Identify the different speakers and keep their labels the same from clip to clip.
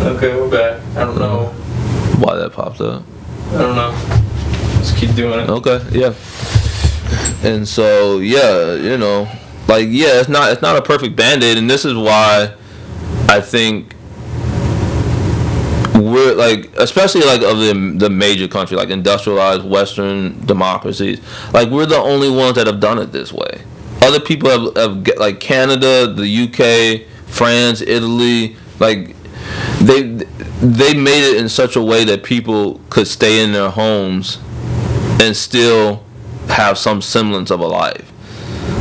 Speaker 1: Okay, we're back. I don't know
Speaker 2: why that popped up.
Speaker 1: I don't know. Just keep doing it.
Speaker 2: Okay, yeah. And so, yeah, it's not a perfect Band-Aid, and this is why I think we're like, especially like of the major country, like industrialized Western democracies, like we're the only ones that have done it this way. Other people have like Canada, the UK, France, Italy, like they made it in such a way that people could stay in their homes and still have some semblance of a life.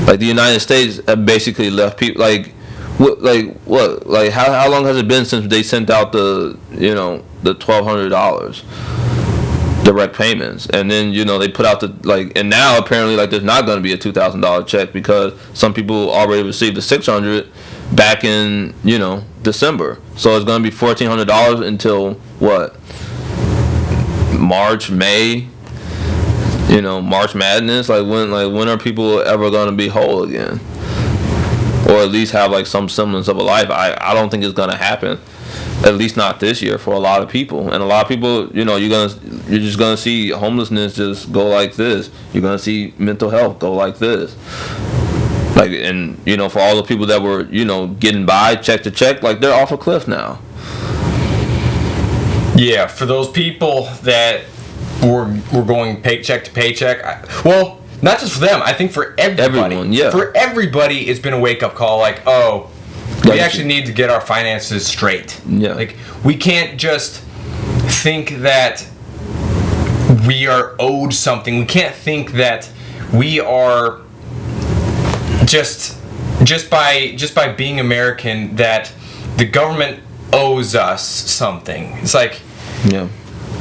Speaker 2: Like the United States have basically left people like how long has it been since they sent out the $1,200 direct payments, and then they put out and now apparently like there's not going to be a $2,000 check because some people already received the $600 back in December, so it's going to be $1,400 until what, March, May, March Madness. When are people ever going to be whole again, or at least have like some semblance of a life? I don't think it's going to happen, at least not this year, for a lot of people. And a lot of people, you're just gonna see homelessness just go like this. You're gonna see mental health go like this. Like, and for all the people that were getting by check to check, like they're off a cliff now.
Speaker 1: Yeah, for those people that were going paycheck to paycheck, not just for them. I think for everybody.
Speaker 2: Everyone, yeah.
Speaker 1: For everybody, it's been a wake up call. Like, oh, we actually need to get our finances straight.
Speaker 2: Yeah.
Speaker 1: Like, we can't just think that we are owed something. We can't think that we are just by being American that the government owes us something. It's like,
Speaker 2: yeah,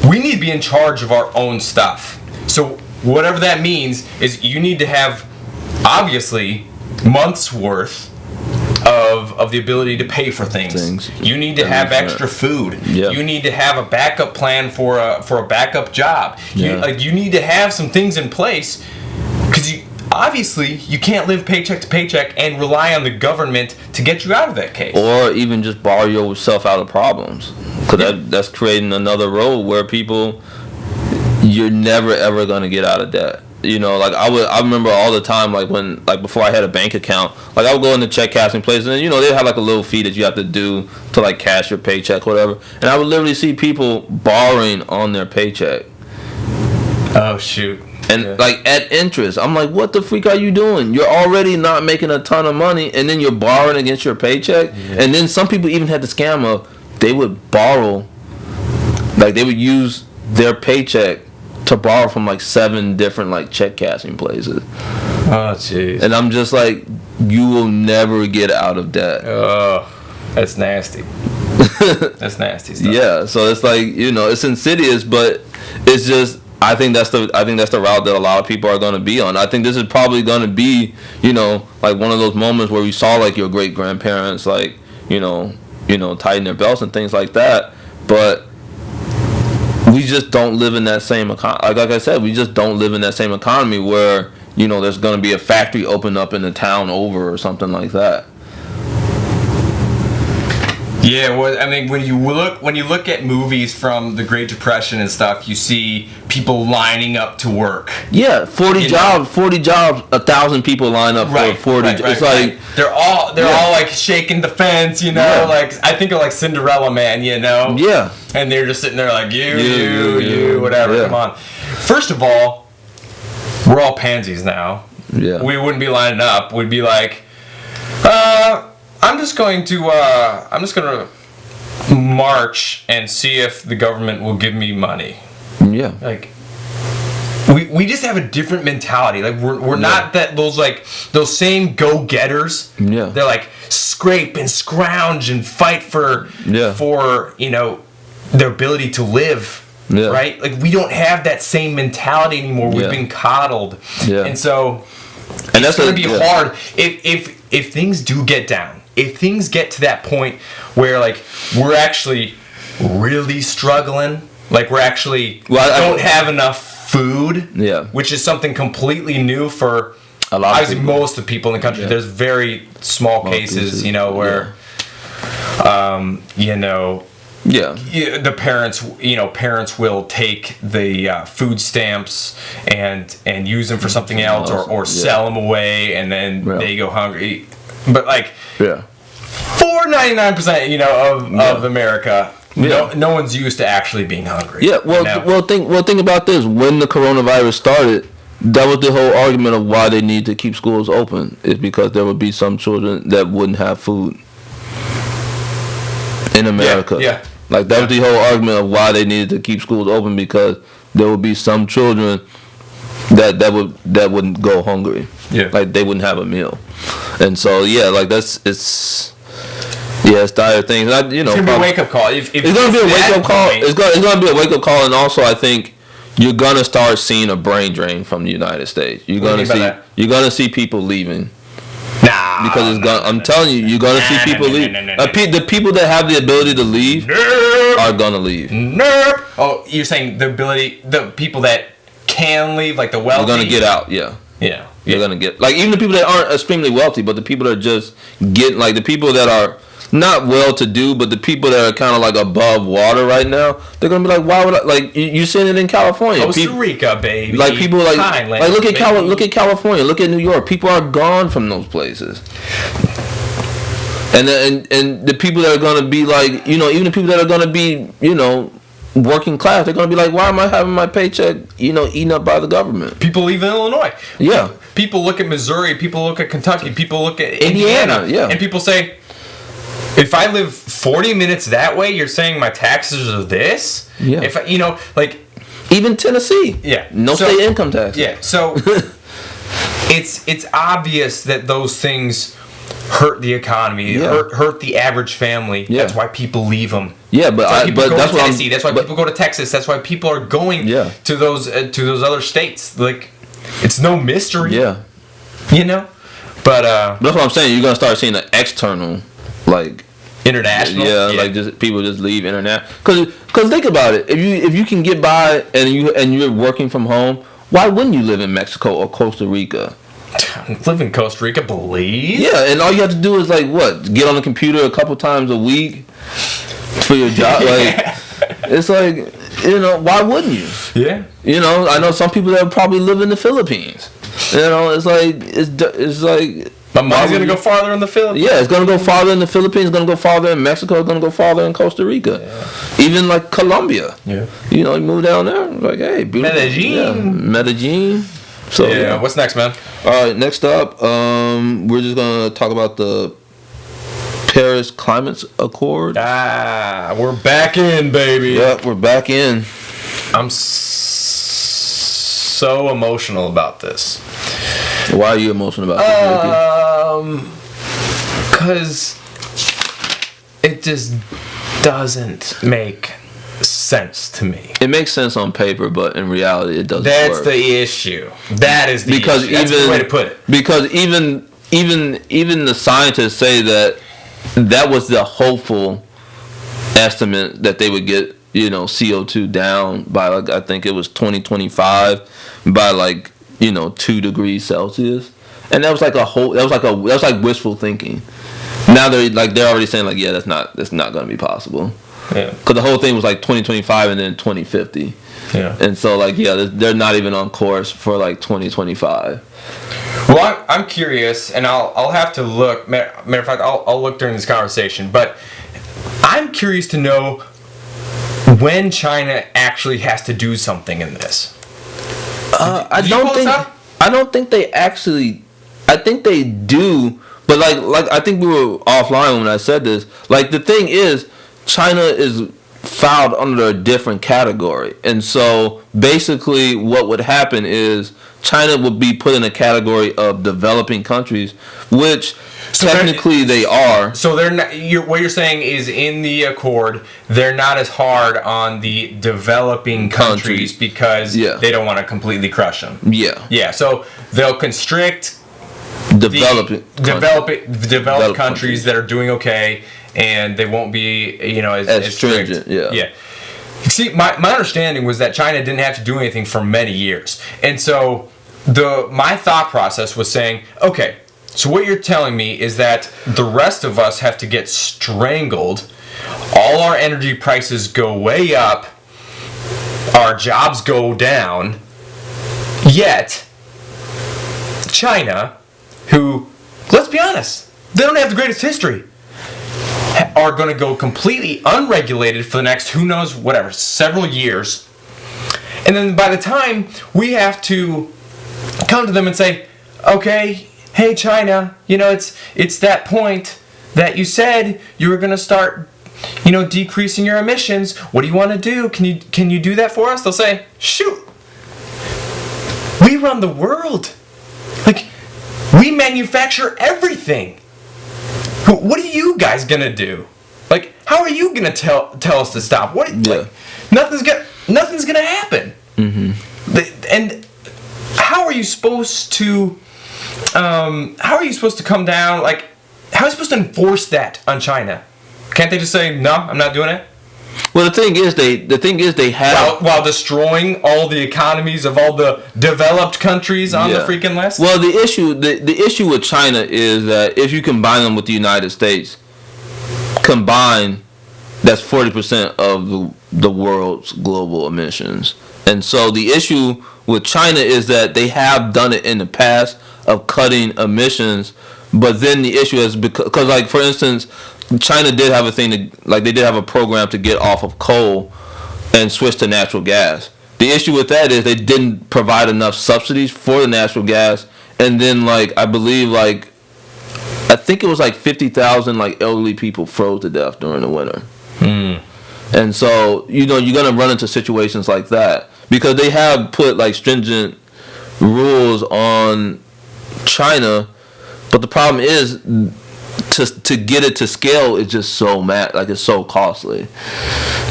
Speaker 1: we need to be in charge of our own stuff. So whatever that means is you need to have, obviously, months worth of the ability to pay for things. You need to have extra food.
Speaker 2: Yeah.
Speaker 1: You need to have a backup plan for a backup job.
Speaker 2: Yeah.
Speaker 1: You need to have some things in place, because obviously you can't live paycheck to paycheck and rely on the government to get you out of that case.
Speaker 2: Or even just borrow yourself out of problems, because that's creating another road where people, you're never ever gonna get out of debt. I remember all the time, before I had a bank account, I would go in the check cashing place, and then they have like a little fee that you have to do to like cash your paycheck, whatever. And I would literally see people borrowing on their paycheck.
Speaker 1: Oh shoot.
Speaker 2: And at interest. I'm like, what the freak are you doing? You're already not making a ton of money, and then you're borrowing against your paycheck. Yeah. And then some people even had the scam of, they would borrow, they would use their paycheck to borrow from 7 different check cashing places.
Speaker 1: Oh jeez.
Speaker 2: And I'm just like, you will never get out of debt.
Speaker 1: Oh, that's nasty. That's nasty stuff.
Speaker 2: Yeah, so it's it's insidious, but it's just, I think that's the route that a lot of people are going to be on. I think this is probably going to be, one of those moments where you saw your great grandparents tighten their belts and things like that, but we just don't live in that same economy. Like I said, we just don't live in that same economy where there's going to be a factory open up in the town over or something like that.
Speaker 1: Yeah, well, I mean, when you look at movies from the Great Depression and stuff, you see people lining up to work.
Speaker 2: Yeah, 40 jobs, 1,000 people line up for 40 jobs. It's like
Speaker 1: they're all shaking the fence, I think of Cinderella Man,
Speaker 2: Yeah.
Speaker 1: And they're just sitting there like you, whatever. Yeah. Come on. First of all, we're all pansies now.
Speaker 2: Yeah.
Speaker 1: We wouldn't be lining up. We'd be like, I'm just going to march and see if the government will give me money.
Speaker 2: Yeah.
Speaker 1: We just have a different mentality. We're not those same go-getters.
Speaker 2: Yeah.
Speaker 1: They're scrape and scrounge and fight for their ability to live.
Speaker 2: Yeah.
Speaker 1: Right? We don't have that same mentality anymore. We've been coddled.
Speaker 2: Yeah.
Speaker 1: And so it's going to be hard if things do get down. If things get to that point where we're actually really struggling, we're actually don't have enough food, which is something completely new for
Speaker 2: a lot of
Speaker 1: people. Most of the people in the country. There's very small cases, where the parents will take the food stamps and use them for something else or sell them away, and then they go hungry. But like 4.99%, of America, no one's used to actually being hungry.
Speaker 2: Yeah, well, think about this. When the coronavirus started, that was the whole argument of why they need to keep schools open, is because there would be some children that wouldn't have food in America.
Speaker 1: Yeah.
Speaker 2: Like, that was the whole argument of why they needed to keep schools open, because there would be some children that wouldn't go hungry.
Speaker 1: Yeah.
Speaker 2: Like, they wouldn't have a meal. And so, it's dire things.
Speaker 1: It's gonna be a wake up call. It's
Speaker 2: gonna be a wake up call. It's gonna be a wake up call, and also I think you're gonna start seeing a brain drain from the United States. You're gonna see people leaving.
Speaker 1: Nah,
Speaker 2: because I'm telling you, you're gonna see people leave. The people that have the ability to leave are gonna leave.
Speaker 1: Oh, you're saying the people that can leave, like the wealthy,
Speaker 2: are gonna get out. Yeah. You're gonna get, like, even the people that aren't extremely wealthy, but the people that are just getting, like, the people that are not well-to-do, but the people that are kind of like above water right now, they're gonna be like, why would I? Like, you're seeing it in California,
Speaker 1: Costa Rica, baby.
Speaker 2: Like, people like
Speaker 1: Thailand,
Speaker 2: look at California, look at New York. People are gone from those places, and the people that are gonna be like, even the people that are gonna be, working class, they're gonna be like, why am I having my paycheck, eaten up by the government?
Speaker 1: People leave in Illinois.
Speaker 2: Yeah.
Speaker 1: People look at Missouri. People look at Kentucky. People look at
Speaker 2: Indiana. Yeah.
Speaker 1: And people say, if I live 40 minutes that way, you're saying my taxes are this?
Speaker 2: Yeah.
Speaker 1: If I,
Speaker 2: even Tennessee.
Speaker 1: Yeah.
Speaker 2: No state income tax.
Speaker 1: Yeah. So it's obvious that those things hurt the economy, hurt the average family.
Speaker 2: Yeah.
Speaker 1: That's why people leave them.
Speaker 2: Yeah, but
Speaker 1: that's to Tennessee. That's why people go to Texas. That's why people are going to those other states. Like, it's no mystery.
Speaker 2: Yeah.
Speaker 1: But
Speaker 2: that's what I'm saying. You're gonna start seeing the external, like,
Speaker 1: international.
Speaker 2: Yeah, like, just people just leave international. Cause think about it. If you can get by and you're working from home, why wouldn't you live in Mexico or Costa Rica?
Speaker 1: Live in Costa Rica, please.
Speaker 2: Yeah, and all you have to do is, like, get on the computer a couple times a week for your job. Like, it's like, why wouldn't you?
Speaker 1: Yeah.
Speaker 2: I know some people that probably live in the Philippines. It's like
Speaker 1: my money's gonna go farther in the Philippines.
Speaker 2: Yeah, it's gonna go farther in the Philippines. It's gonna go farther in Mexico. It's gonna go farther in Costa Rica. Yeah. Even like Colombia.
Speaker 1: Yeah.
Speaker 2: You move down there. Like, hey, beautiful. Medellin. So
Speaker 1: yeah. What's next, man?
Speaker 2: All right. Next up, we're just gonna talk about the Paris Climate Accord.
Speaker 1: We're back in, baby.
Speaker 2: Yeah, we're back in.
Speaker 1: I'm so emotional about this.
Speaker 2: Why are you emotional about this, Ricky?
Speaker 1: Because it just doesn't make sense to me.
Speaker 2: It makes sense on paper, but in reality, it doesn't.
Speaker 1: That's the issue. That is the issue. That's the way to put it.
Speaker 2: Because even the scientists say that was the hopeful estimate that they would get, CO2 down by, like, I think it was 2025 by 2 degrees Celsius, and that was like wishful thinking. Now they're already saying, like, yeah, that's not going to be possible.
Speaker 1: Yeah.
Speaker 2: Because the whole thing was like 2025 and then 2050.
Speaker 1: Yeah.
Speaker 2: And so, like, they're not even on course for, like, 2025.
Speaker 1: Well, I'm curious, and I'll have to look. Matter of fact, I'll look during this conversation. But I'm curious to know when China actually has to do something in this.
Speaker 2: I don't think they actually. I think they do, but like I think we were offline when I said this. Like, the thing is, China is filed under a different category, and so basically what would happen is China would be put in a category of developing countries, which technically they are.
Speaker 1: So they're not. What you're saying is, in the accord, they're not as hard on the developing countries because they don't want to completely crush them.
Speaker 2: Yeah.
Speaker 1: Yeah. So they'll constrict developed countries that are doing okay, and they won't be as
Speaker 2: stringent.
Speaker 1: Strict. Yeah. See, my understanding was that China didn't have to do anything for many years, and so my thought process was saying, okay, so what you're telling me is that the rest of us have to get strangled all our energy prices go way up, our jobs go down, yet China, who, let's be honest, they don't have the greatest history, are going to go completely unregulated for the next, who knows, whatever, several years. And then by the time we have to come to them and say, okay, hey China, it's that point that you said you were going to start, decreasing your emissions. What do you want to do? Can you do that for us? They'll say, shoot, we run the world. Like, we manufacture everything. What are you guys gonna do? Like, how are you gonna tell us to stop? What?
Speaker 2: Yeah.
Speaker 1: Like, nothing's gonna happen. Mm-hmm. And how are you supposed to? How are you supposed to come down? Like, how are you supposed to enforce that on China? Can't they just say, no, I'm not doing it?
Speaker 2: Well, the thing is they have
Speaker 1: while destroying all the economies of all the developed countries on the freaking list.
Speaker 2: Well, the issue with China is that if you combine them with the United States, combined, that's 40% of the world's global emissions. And so the issue with China is that they have done it in the past of cutting emissions, but then the issue is because like, for instance, China did have they did have a program to get off of coal and switch to natural gas. The issue with that is they didn't provide enough subsidies for the natural gas, and then I think it was 50,000 elderly people froze to death during the winter. And so you're gonna run into situations like that because they have put stringent rules on China, but the problem is to get it to scale is just so it's so costly.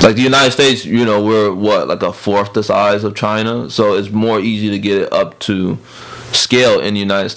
Speaker 2: Like the United States, we're a fourth the size of China, so it's more easy to get it up to scale in the United States.